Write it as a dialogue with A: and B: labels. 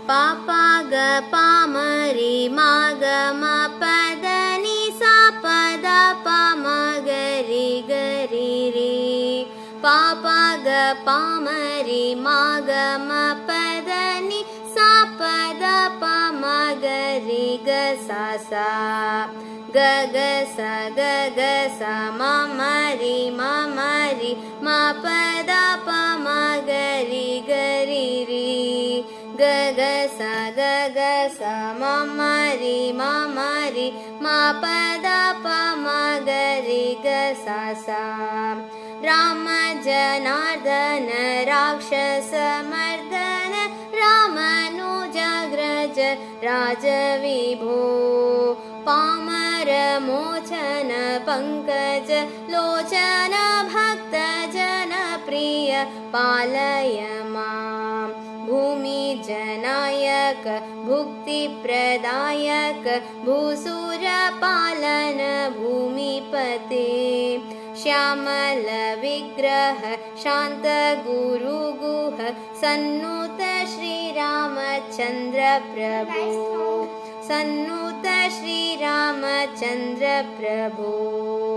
A: पापा ग पामरि मा ग म पद नि सा पद प म ग रि ग रि रि पापा ग पामरि मा ग म पद नि सा पद प म ग रि ग सा सा ग ग सा ग ग सा म म रि म म रि म पद प म ग रि ग रि रि ग ग सा ग ग सा म म रि म म रि म पद प म ग रि ग सा सा राम जनार्दन राक्षस मर्दन रामानुजग्रज राजविभो पामर मोचन पंकज लोचन भक्त जन प्रिय पालय मां भूमि जनायक भुक्ति प्रदायक भूसुर पालन भूमिपते श्यामल विग्रह शांत गुरु गुह सन्नुत श्री रामचंद्र प्रभु सन्नुत श्री रामचंद्र प्रभु।